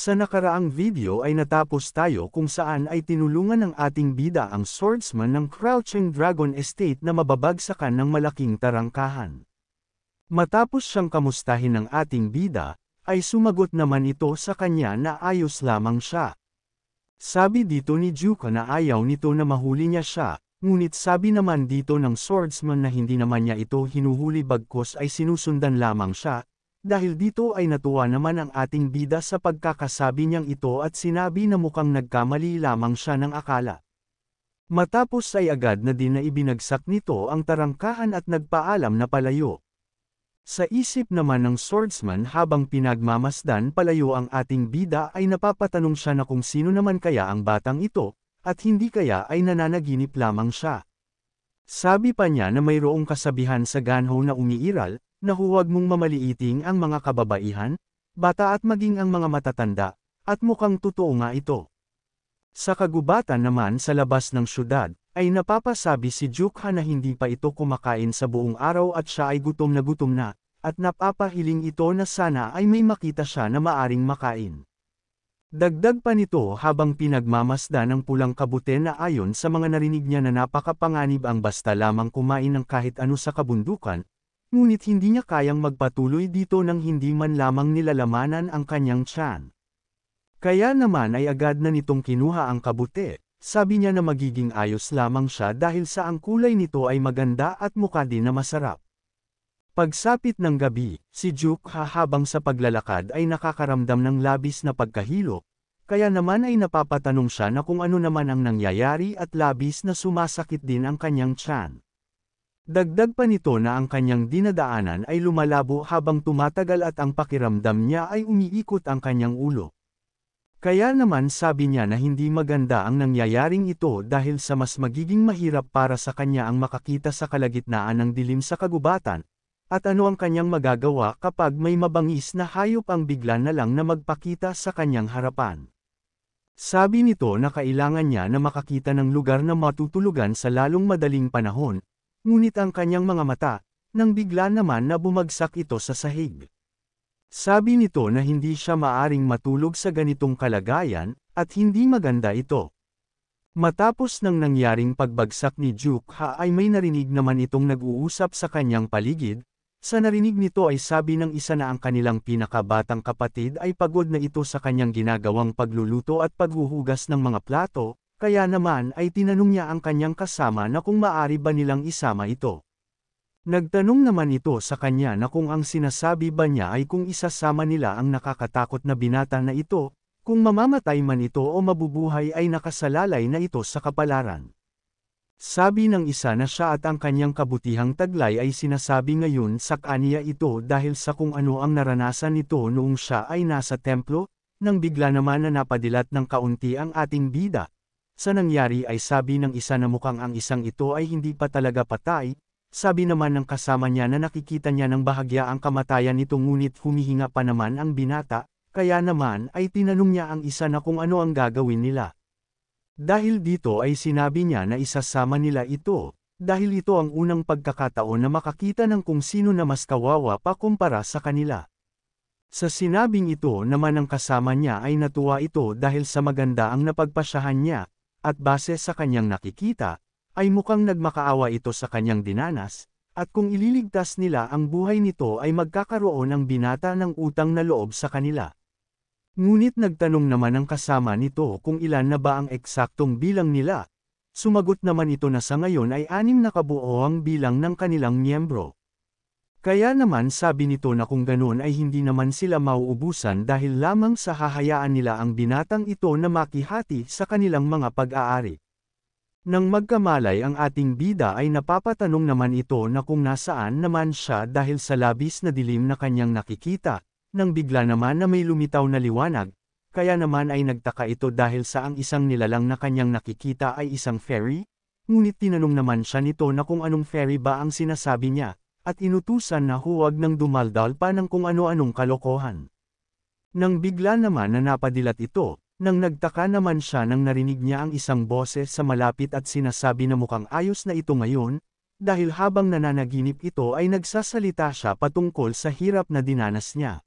Sa nakaraang video ay natapos tayo kung saan ay tinulungan ng ating bida ang swordsman ng Crouching Dragon Estate na mababagsakan ng malaking tarangkahan. Matapos siyang kamustahin ng ating bida, ay sumagot naman ito sa kanya na ayos lamang siya. Sabi dito ni Juka na ayaw nito na mahuli niya siya, ngunit sabi naman dito ng swordsman na hindi naman niya ito hinuhuli bagkus ay sinusundan lamang siya. Dahil dito ay natuwa naman ang ating bida sa pagkakasabi niyang ito at sinabi na mukhang nagkamali lamang siya ng akala. Matapos ay agad na din na ibinagsak nito ang tarangkahan at nagpaalam na palayo. Sa isip naman ng swordsman habang pinagmamasdan palayo ang ating bida ay napapatanong siya na kung sino naman kaya ang batang ito, at hindi kaya ay nananaginip lamang siya. Sabi pa niya na mayroong kasabihan sa ganho na umiiral, na huwag mong mamaliiting ang mga kababaihan, bata at maging ang mga matatanda, at mukhang totoo nga ito. Sa kagubatan naman sa labas ng syudad, ay napapasabi si Jukha na hindi pa ito kumakain sa buong araw at siya ay gutom na, at napapahiling ito na sana ay may makita siya na maaring makain. Dagdag pa nito habang pinagmamasdan ng pulang kabute na ayon sa mga narinig niya na napakapanganib ang basta lamang kumain ng kahit ano sa kabundukan, ngunit hindi niya kayang magpatuloy dito nang hindi man lamang nilalamanan ang kanyang tiyan. Kaya naman ay agad na nitong kinuha ang kabute, sabi niya na magiging ayos lamang siya dahil sa ang kulay nito ay maganda at mukha din na masarap. Pagsapit ng gabi, si Jukha habang sa paglalakad ay nakakaramdam ng labis na pagkahilo, kaya naman ay napapatanong siya na kung ano naman ang nangyayari at labis na sumasakit din ang kanyang tiyan. Dagdag pa nito na ang kanyang dinadaanan ay lumalabo habang tumatagal at ang pakiramdam niya ay umiikot ang kanyang ulo. Kaya naman sabi niya na hindi maganda ang nangyayaring ito dahil sa mas magiging mahirap para sa kanya ang makakita sa kalagitnaan ng dilim sa kagubatan, at ano ang kanyang magagawa kapag may mabangis na hayop ang bigla na lang na magpakita sa kanyang harapan. Sabi nito na kailangan niya na makakita ng lugar na matutulugan sa lalong madaling panahon, ngunit ang kanyang mga mata, nang bigla naman na bumagsak ito sa sahig. Sabi nito na hindi siya maaring matulog sa ganitong kalagayan, at hindi maganda ito. Matapos ng nangyaring pagbagsak ni Jukha ay may narinig naman itong nag-uusap sa kanyang paligid. Sa narinig nito ay sabi ng isa na ang kanilang pinakabatang kapatid ay pagod na ito sa kanyang ginagawang pagluluto at paghuhugas ng mga plato, kaya naman ay tinanong niya ang kanyang kasama na kung maaari ba nilang isama ito. Nagtanong naman ito sa kanya na kung ang sinasabi ba niya ay kung isasama nila ang nakakatakot na binata na ito, kung mamamatay man ito o mabubuhay ay nakasalalay na ito sa kapalaran. Sabi ng isa na siya at ang kanyang kabutihang taglay ay sinasabi ngayon sa kaniya ito dahil sa kung ano ang naranasan nito noong siya ay nasa templo, nang bigla naman na napadilat ng kaunti ang ating bida. Sa nangyari ay sabi ng isa na mukhang ang isang ito ay hindi pa talaga patay, sabi naman ng kasama niya na nakikita niya ng bahagya ang kamatayan nito ngunit humihinga pa naman ang binata, kaya naman ay tinanong niya ang isa na kung ano ang gagawin nila. Dahil dito ay sinabi niya na isasama nila ito, dahil ito ang unang pagkakataon na makakita ng kung sino na mas kawawa pa kumpara sa kanila. Sa sinabing ito naman ng kasama niya ay natuwa ito dahil sa maganda ang napagpasyahan niya, at base sa kanyang nakikita, ay mukhang nagmakaawa ito sa kanyang dinanas, at kung ililigtas nila ang buhay nito ay magkakaroon ang binata ng utang na loob sa kanila. Ngunit nagtanong naman ang kasama nito kung ilan na ba ang eksaktong bilang nila. Sumagot naman ito na sa ngayon ay 6 na kabuo ang bilang ng kanilang miyembro. Kaya naman sabi nito na kung ganoon ay hindi naman sila mauubusan dahil lamang sa hahayaan nila ang binatang ito na makihati sa kanilang mga pag-aari. Nang magkamalay ang ating bida ay napapatanong naman ito na kung nasaan naman siya dahil sa labis na dilim na kanyang nakikita, nang bigla naman na may lumitaw na liwanag, kaya naman ay nagtaka ito dahil sa ang isang nilalang na kanyang nakikita ay isang fairy, ngunit tinanong naman siya nito na kung anong fairy ba ang sinasabi niya, at inutusan na huwag nang dumaldal pa ng kung ano-anong kalokohan. Nang bigla naman na napadilat ito, nang nagtaka naman siya nang narinig niya ang isang boses sa malapit at sinasabi na mukhang ayos na ito ngayon, dahil habang nananaginip ito ay nagsasalita siya patungkol sa hirap na dinanas niya.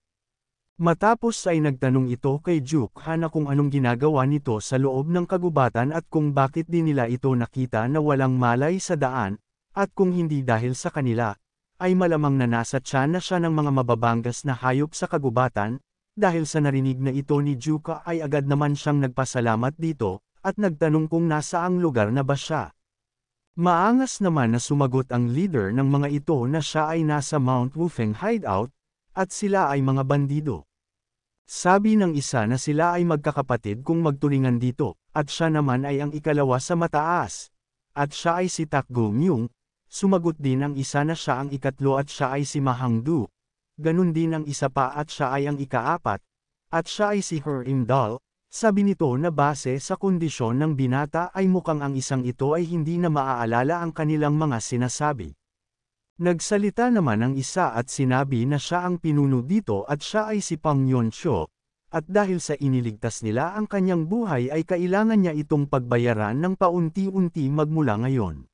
Matapos ay nagtanong ito kay Jukha na kung anong ginagawa nito sa loob ng kagubatan at kung bakit di nila ito nakita na walang malay sa daan, at kung hindi dahil sa kanila, ay malamang na nasa tiyan na siya ng mga mababangas na hayop sa kagubatan, dahil sa narinig na ito ni Jukha ay agad naman siyang nagpasalamat dito, at nagtanong kung nasaang lugar na ba siya. Maangas naman na sumagot ang leader ng mga ito na siya ay nasa Mount Wufeng hideout, at sila ay mga bandido. Sabi ng isa na sila ay magkakapatid kung magtulingan dito, at siya naman ay ang ikalawa sa mataas. At siya ay si Tak Go-myung, sumagot din ang isa na siya ang ikatlo at siya ay si Ma Hang-du. Ganun din ang isa pa at siya ay ang ikaapat, at siya ay si Her Im-dal. Sabi nito na base sa kondisyon ng binata ay mukhang ang isang ito ay hindi na maaalala ang kanilang mga sinasabi. Nagsalita naman ang isa at sinabi na siya ang pinuno dito at siya ay si Pang Yonsho, at dahil sa iniligtas nila ang kanyang buhay ay kailangan niya itong pagbayaran ng paunti-unti magmula ngayon.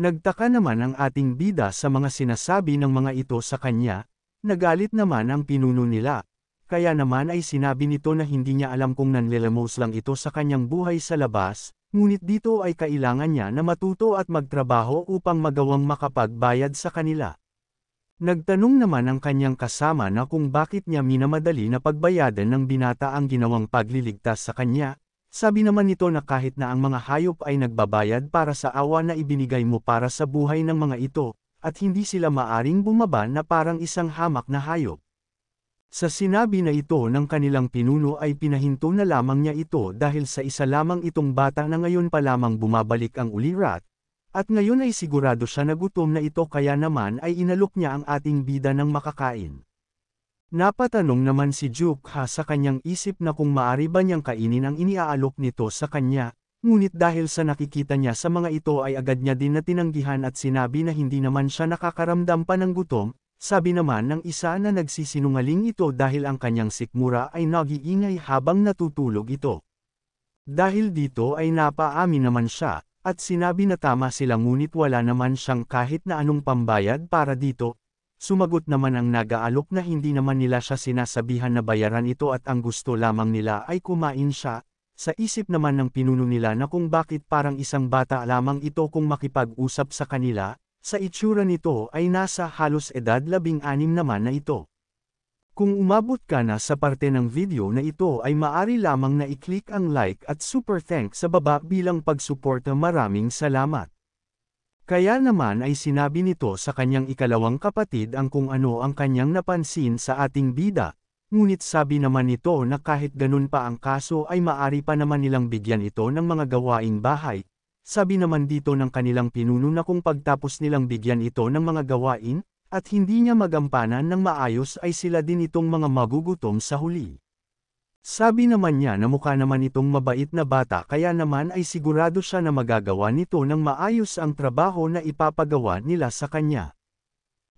Nagtaka naman ang ating bida sa mga sinasabi ng mga ito sa kanya, nagalit naman ang pinuno nila, kaya naman ay sinabi nito na hindi niya alam kung nanlilamos lang ito sa kanyang buhay sa labas, ngunit dito ay kailangan niya na matuto at magtrabaho upang magawang makapagbayad sa kanila. Nagtanong naman ang kanyang kasama na kung bakit niya minamadali na pagbayadan ng binata ang ginawang pagliligtas sa kanya. Sabi naman nito na kahit na ang mga hayop ay nagbabayad para sa awa na ibinigay mo para sa buhay ng mga ito, at hindi sila maaring bumaba na parang isang hamak na hayop. Sa sinabi na ito ng kanilang pinuno ay pinahinto na lamang niya ito dahil sa isa lamang itong bata na ngayon pa lamang bumabalik ang ulirat, at ngayon ay sigurado siya na gutom na ito kaya naman ay inalok niya ang ating bida ng makakain. Napatanong naman si Jukha sa kanyang isip na kung maari ba niyang kainin ang iniaalok nito sa kanya, ngunit dahil sa nakikita niya sa mga ito ay agad niya din na tinanggihan at sinabi na hindi naman siya nakakaramdam pa ng gutom. Sabi naman ng isa na nagsisinungaling ito dahil ang kanyang sikmura ay nag-iingay habang natutulog ito. Dahil dito ay napaamin naman siya, at sinabi na tama sila ngunit wala naman siyang kahit na anong pambayad para dito. Sumagot naman ang nag-aalok na hindi naman nila siya sinasabihan na bayaran ito at ang gusto lamang nila ay kumain siya. Sa isip naman ng pinuno nila na kung bakit parang isang bata lamang ito kung makipag-usap sa kanila. Sa itsura nito ay nasa halos edad 16 naman na ito. Kung umabot ka na sa parte ng video na ito ay maari lamang na i-click ang like at super thanks sa baba bilang pagsuporta. Maraming salamat. Kaya naman ay sinabi nito sa kanyang ikalawang kapatid ang kung ano ang kanyang napansin sa ating bida, ngunit sabi naman nito na kahit ganun pa ang kaso ay maari pa naman nilang bigyan ito ng mga gawaing bahay. Sabi naman dito ng kanilang pinuno na kung pagtapos nilang bigyan ito ng mga gawain, at hindi niya magampanan ng maayos ay sila din itong mga magugutom sa huli. Sabi naman niya na mukha naman itong mabait na bata kaya naman ay sigurado siya na magagawa nito ng maayos ang trabaho na ipapagawa nila sa kanya.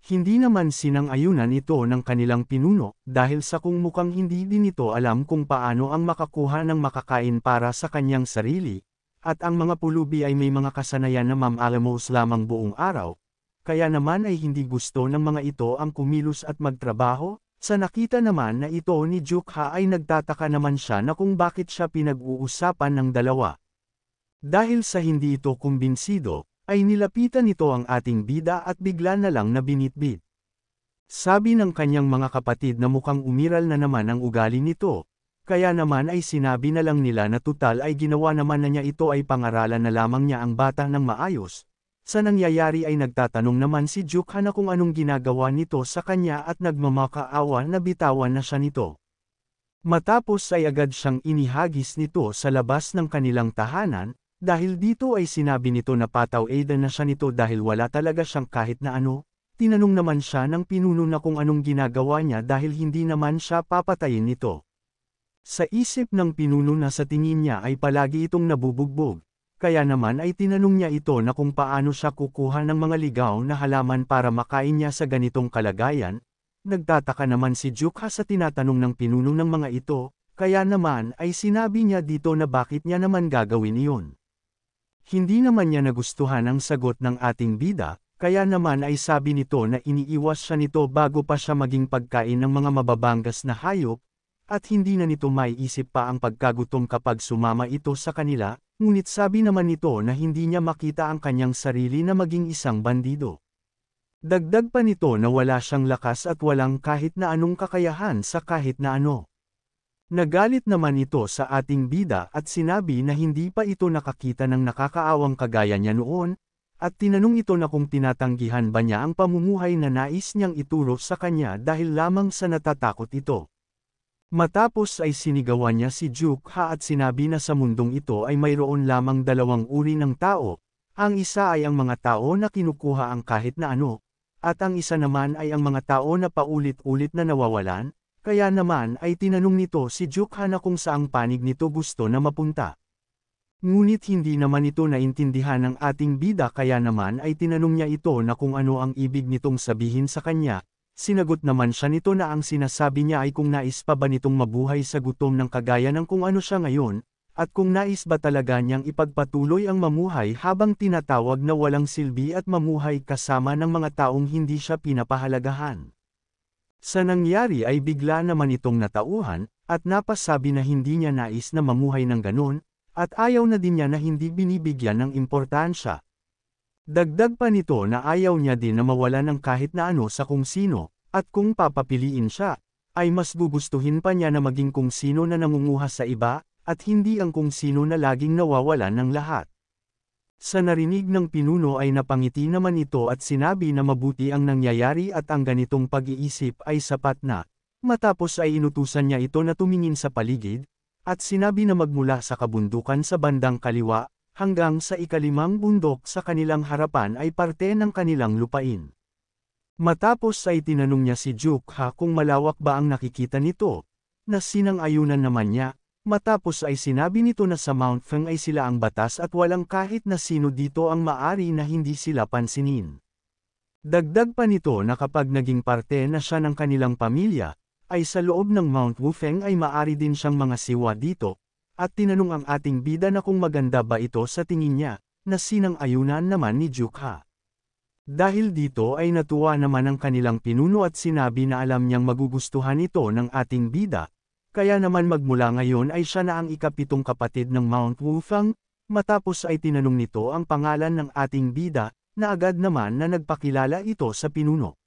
Hindi naman sinang-ayunan ito ng kanilang pinuno, dahil sa kung mukhang hindi din ito alam kung paano ang makakuha ng makakain para sa kanyang sarili. At ang mga pulubi ay may mga kasanayan na mamaalamos lamang buong araw, kaya naman ay hindi gusto ng mga ito ang kumilos at magtrabaho. Sa nakita naman na ito ni Jukha ay nagtataka naman siya na kung bakit siya pinag-uusapan ng dalawa. Dahil sa hindi ito kumbinsido, ay nilapitan ito ang ating bida at bigla na lang na binitbit. Sabi ng kanyang mga kapatid na mukhang umiral na naman ang ugali nito. Kaya naman ay sinabi na lang nila na tutal ay ginawa naman na niya ito ay pangaralan na lamang niya ang bata ng maayos. Sa nangyayari ay nagtatanong naman si Jukha na kung anong ginagawa nito sa kanya at nagmamakaawa na bitawan na siya nito. Matapos ay agad siyang inihagis nito sa labas ng kanilang tahanan, dahil dito ay sinabi nito na pataw-edan na siya nito dahil wala talaga siyang kahit na ano. Tinanong naman siya ng pinuno na kung anong ginagawa niya dahil hindi naman siya papatayin nito. Sa isip ng pinuno na sa tingin niya ay palagi itong nabubugbog, kaya naman ay tinanong niya ito na kung paano siya kukuha ng mga ligaw na halaman para makain niya sa ganitong kalagayan. Nagtataka naman si Jukha sa tinatanong ng pinuno ng mga ito, kaya naman ay sinabi niya dito na bakit niya naman gagawin iyon. Hindi naman niya nagustuhan ang sagot ng ating bida, kaya naman ay sabi nito na iniiwas siya nito bago pa siya maging pagkain ng mga mababangas na hayop, at hindi na nito maiisip pa ang pagkagutom kapag sumama ito sa kanila, ngunit sabi naman nito na hindi niya makita ang kanyang sarili na maging isang bandido. Dagdag pa nito na wala siyang lakas at walang kahit na anong kakayahan sa kahit na ano. Nagalit naman ito sa ating bida at sinabi na hindi pa ito nakakita ng nakakaawang kagaya niya noon, at tinanong ito na kung tinatanggihan ba niya ang pamumuhay na nais niyang ituro sa kanya dahil lamang sa natatakot ito. Matapos ay sinigawan niya si Jukha at sinabi na sa mundong ito ay mayroon lamang dalawang uri ng tao, ang isa ay ang mga tao na kinukuha ang kahit na ano, at ang isa naman ay ang mga tao na paulit-ulit na nawawalan, kaya naman ay tinanong nito si Jukha na kung saang panig nito gusto na mapunta. Ngunit hindi naman ito naintindihan ng ating bida kaya naman ay tinanong niya ito na kung ano ang ibig nitong sabihin sa kanya, sinagot naman siya nito na ang sinasabi niya ay kung nais pa ba nitong mabuhay sa gutom ng kagaya ng kung ano siya ngayon, at kung nais ba talaga niyang ipagpatuloy ang mamuhay habang tinatawag na walang silbi at mamuhay kasama ng mga taong hindi siya pinapahalagahan. Sa nangyari ay bigla naman itong natauhan, at napasabi na hindi niya nais na mamuhay ng ganon, at ayaw na din niya na hindi binibigyan ng importansya. Dagdag pa nito na ayaw niya din na mawala ng kahit na ano sa kung sino, at kung papapiliin siya, ay mas gugustuhin pa niya na maging kung sino na nangunguha sa iba, at hindi ang kung sino na laging nawawalan ng lahat. Sa narinig ng pinuno ay napangiti naman ito at sinabi na mabuti ang nangyayari at ang ganitong pag-iisip ay sapat na. Matapos ay inutusan niya ito na tumingin sa paligid, at sinabi na magmula sa kabundukan sa bandang kaliwa, hanggang sa ikalimang bundok sa kanilang harapan ay parte ng kanilang lupain. Matapos ay tinanong niya si Jukha kung malawak ba ang nakikita nito, na sinang-ayunan naman niya, matapos ay sinabi nito na sa Mount Feng ay sila ang batas at walang kahit na sino dito ang maari na hindi sila pansinin. Dagdag pa nito na kapag naging parte na siya ng kanilang pamilya, ay sa loob ng Mount Wufeng ay maari din siyang mga siwa dito, at tinanong ang ating bida na kung maganda ba ito sa tingin niya, na sinang-ayunan naman ni Jukha. Dahil dito ay natuwa naman ang kanilang pinuno at sinabi na alam niyang magugustuhan ito ng ating bida, kaya naman magmula ngayon ay siya na ang ikapitong kapatid ng Mount Wufeng, matapos ay tinanong nito ang pangalan ng ating bida, na agad naman na nagpakilala ito sa pinuno.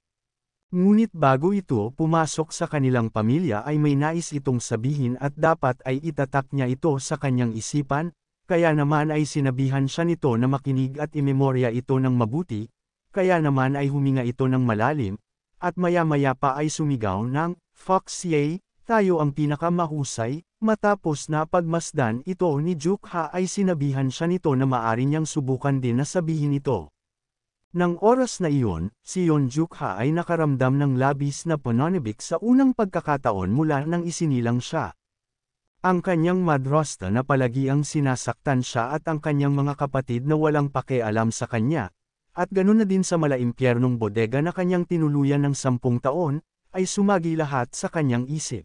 Ngunit bago ito pumasok sa kanilang pamilya ay may nais itong sabihin at dapat ay itatak niya ito sa kanyang isipan, kaya naman ay sinabihan siya nito na makinig at imemorya ito ng mabuti, kaya naman ay huminga ito ng malalim, at maya-maya pa ay sumigaw ng, "Fox Ye, tayo ang pinakamahusay." Matapos na pagmasdan ito ni Jukha ay sinabihan siya nito na maari niyang subukan din na sabihin ito. Nang oras na iyon, si Yeon Jukha ay nakaramdam ng labis na pananabik sa unang pagkakataon mula nang isinilang siya. Ang kanyang madrasta na palagi ang sinasaktan siya at ang kanyang mga kapatid na walang pakialam sa kanya, at ganoon na din sa malaimpyernong bodega na kanyang tinuluyan ng 10 taon, ay sumagi lahat sa kanyang isip.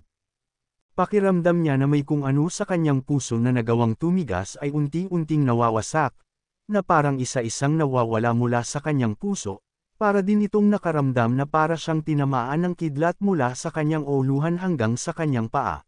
Pakiramdam niya na may kung ano sa kanyang puso na nagawang tumigas ay unti-unting nawawasak, na parang isa-isang nawawala mula sa kanyang puso, para din itong nakaramdam na para siyang tinamaan ng kidlat mula sa kanyang uluhan hanggang sa kanyang paa.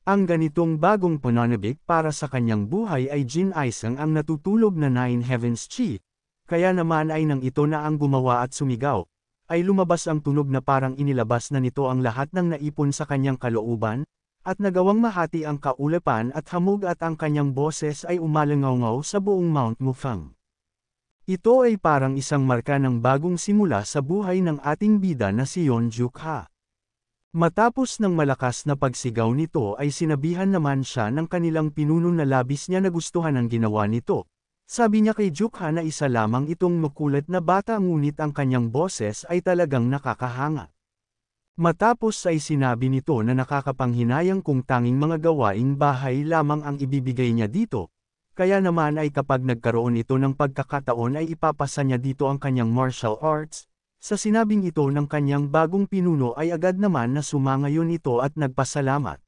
Ang ganitong bagong pananabik para sa kanyang buhay ay Jin Aisang ang natutulog na Nine Heavens Chi, kaya naman ay nang ito na ang gumawa at sumigaw, ay lumabas ang tunog na parang inilabas na nito ang lahat ng naipon sa kanyang kalooban, at nagawang mahati ang kaulapan at hamog at ang kanyang boses ay umalangaw-ngaw sa buong Mount Wufeng. Ito ay parang isang marka ng bagong simula sa buhay ng ating bida na si Yeon Jukha. Matapos ng malakas na pagsigaw nito ay sinabihan naman siya ng kanilang pinuno na labis niya nagustuhan ang ginawa nito. Sabi niya kay Jukha na isa lamang itong makulat na bata ngunit ang kanyang boses ay talagang nakakahanga. Matapos ay sinabi nito na nakakapanghinayang kung tanging mga gawaing bahay lamang ang ibibigay niya dito, kaya naman ay kapag nagkaroon ito ng pagkakataon ay ipapasa niya dito ang kanyang martial arts. Sa sinabing ito ng kanyang bagong pinuno ay agad naman na sumangayon ito at nagpasalamat.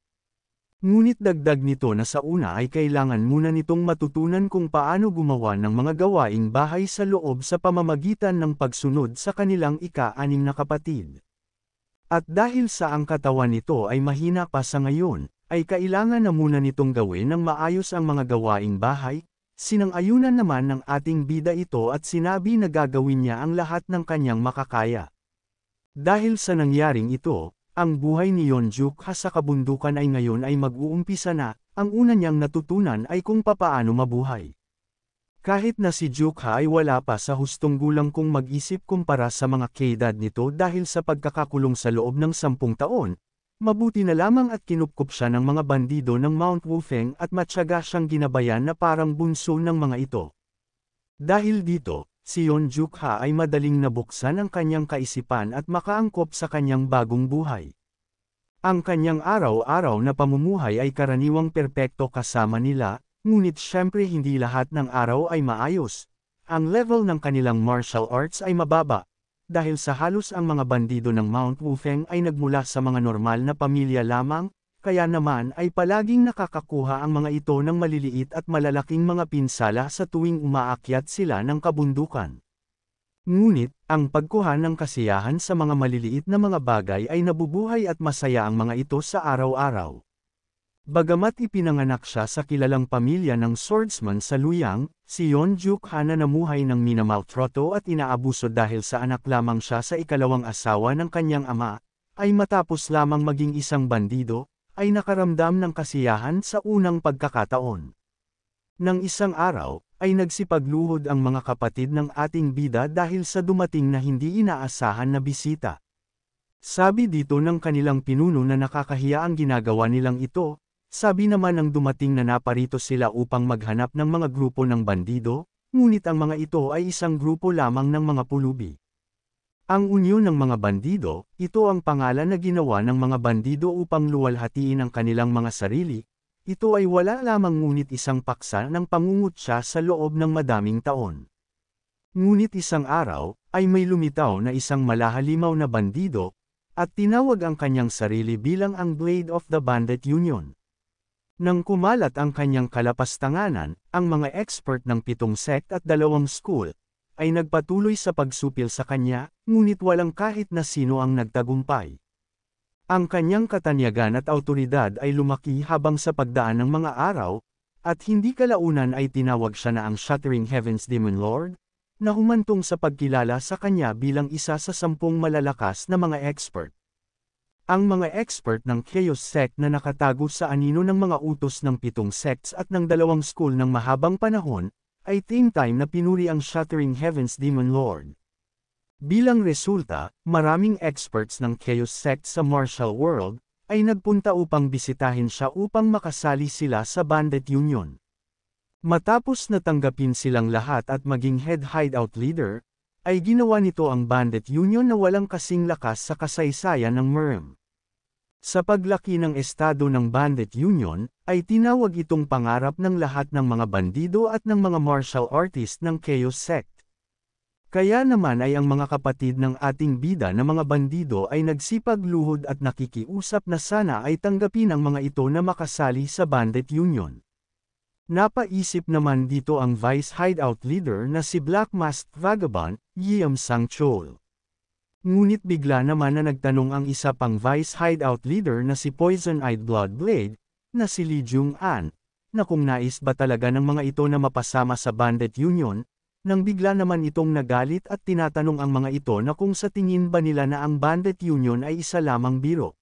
Ngunit dagdag nito na sa una ay kailangan muna nitong matutunan kung paano gumawa ng mga gawaing bahay sa loob sa pamamagitan ng pagsunod sa kanilang ika-anim na kapatid. At dahil sa ang katawan nito ay mahina pa sa ngayon, ay kailangan na muna nitong gawin ng maayos ang mga gawaing bahay. Sinang-ayunan naman ng ating bida ito at sinabi na gagawin niya ang lahat ng kanyang makakaya. Dahil sa nangyaring ito, ang buhay ni Yeonjuk Ha sa kabundukan ay ngayon ay mag-uumpisa na. Ang una niyang natutunan ay kung papaano mabuhay. Kahit na si Juk-ha ay wala pa sa hustong gulang kung mag-isip kumpara sa mga kaedad nito dahil sa pagkakakulong sa loob ng 10 taon, mabuti na lamang at kinupkup siya ng mga bandido ng Mount Wufeng at matyaga siyang ginabayan na parang bunso ng mga ito. Dahil dito, si Yeonjuk-ha ay madaling nabuksan ang kanyang kaisipan at makaangkop sa kanyang bagong buhay. Ang kanyang araw-araw na pamumuhay ay karaniwang perpekto kasama nila, ngunit syempre hindi lahat ng araw ay maayos. Ang level ng kanilang martial arts ay mababa, dahil sa halos ang mga bandido ng Mount Wufeng ay nagmula sa mga normal na pamilya lamang, kaya naman ay palaging nakakakuha ang mga ito ng maliliit at malalaking mga pinsala sa tuwing umaakyat sila ng kabundukan. Ngunit, ang pagkuha ng kasiyahan sa mga maliliit na mga bagay ay nabubuhay at masaya ang mga ito sa araw-araw. Bagamat ipinanganak siya sa kilalang pamilya ng swordsman sa Luoyang, si Yeonjuk-ha na namuhay ng minamaltrato at inaabuso dahil sa anak lamang siya sa ikalawang asawa ng kanyang ama, ay matapos lamang maging isang bandido, ay nakaramdam ng kasiyahan sa unang pagkakataon. Nang isang araw, ay nagsipagluhod ang mga kapatid ng ating bida dahil sa dumating na hindi inaasahan na bisita. Sabi dito ng kanilang pinuno na nakakahiya ang ginagawa nilang ito, sabi naman ng dumating na naparito sila upang maghanap ng mga grupo ng bandido, ngunit ang mga ito ay isang grupo lamang ng mga pulubi. Ang unyon ng mga bandido, ito ang pangalan na ginawa ng mga bandido upang luwalhatiin ang kanilang mga sarili. Ito ay wala lamang ngunit isang paksa ng pangungutya sa loob ng madaming taon. Ngunit isang araw, ay may lumitaw na isang malahalimaw na bandido, at tinawag ang kanyang sarili bilang ang Blade of the Bandit Union. Nang kumalat ang kanyang kalapastanganan, ang mga expert ng 7 sect at 2 school, ay nagpatuloy sa pagsupil sa kanya, ngunit walang kahit na sino ang nagtagumpay. Ang kanyang katanyagan at awtoridad ay lumaki habang sa pagdaan ng mga araw, at hindi kalaunan ay tinawag siya na ang Shattering Heavens Demon Lord, na humantong sa pagkilala sa kanya bilang isa sa 10 malalakas na mga expert. Ang mga expert ng Chaos Sect na nakatago sa anino ng mga utos ng 7 sects at ng 2 school ng mahabang panahon, ay time na pinuri ang Shattering Heavens Demon Lord. Bilang resulta, maraming experts ng Chaos Sect sa martial world, ay nagpunta upang bisitahin siya upang makasali sila sa Bandit Union. Matapos na tanggapin silang lahat at maging head hideout leader, ay ginawa nito ang Bandit Union na walang kasing lakas sa kasaysayan ng MERM. Sa paglaki ng estado ng Bandit Union, ay tinawag itong pangarap ng lahat ng mga bandido at ng mga martial artist ng Chaos Sect. Kaya naman ay ang mga kapatid ng ating bida na mga bandido ay nagsipagluhod at nakikiusap na sana ay tanggapin ang mga ito na makasali sa Bandit Union. Napaisip naman dito ang Vice Hideout Leader na si Black Masked Vagabond, Yeom Sang-chol. Ngunit bigla naman na nagtanong ang isa pang Vice Hideout Leader na si Poison-Eyed Bloodblade, na si Lee Jung-an, na kung nais ba talaga ng mga ito na mapasama sa Bandit Union, nang bigla naman itong nagalit at tinatanong ang mga ito na kung sa tingin ba nila na ang Bandit Union ay isa lamang biro.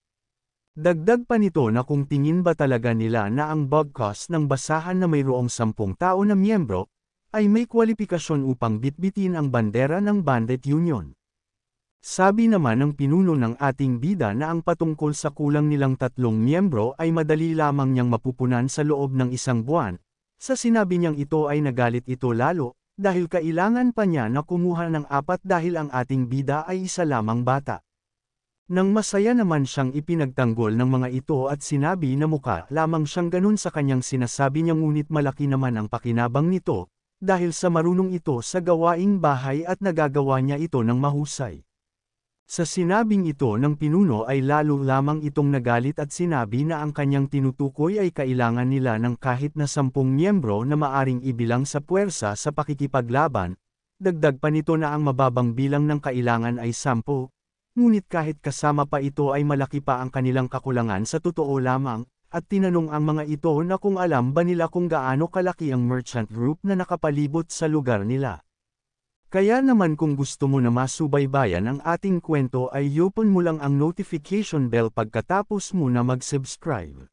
Dagdag pa nito na kung tingin ba talaga nila na ang bugcast ng basahan na mayroong 10 tao na miyembro, ay may kwalipikasyon upang bitbitin ang bandera ng Bandit Union. Sabi naman ng pinuno ng ating bida na ang patungkol sa kulang nilang 3 miyembro ay madali lamang niyang mapupunan sa loob ng 1 buwan. Sa sinabi niyang ito ay nagalit ito lalo, dahil kailangan pa niya na kumuha ng 4 dahil ang ating bida ay isa lamang bata. Nang masaya naman siyang ipinagtanggol ng mga ito at sinabi na mukha lamang siyang ganun sa kanyang sinasabi niya ngunit malaki naman ang pakinabang nito, dahil sa marunong ito sa gawaing bahay at nagagawa niya ito ng mahusay. Sa sinabing ito ng pinuno ay lalo lamang itong nagalit at sinabi na ang kanyang tinutukoy ay kailangan nila ng kahit na 10 miyembro na maaring ibilang sa puwersa sa pakikipaglaban, dagdag pa nito na ang mababang bilang ng kailangan ay 10, ngunit kahit kasama pa ito ay malaki pa ang kanilang kakulangan sa totoo lamang, at tinanong ang mga ito na kung alam ba nila kung gaano kalaki ang merchant group na nakapalibot sa lugar nila. Kaya naman kung gusto mo na masubaybayan ang ating kwento ay i-open mo lang ang notification bell pagkatapos mo na mag-subscribe.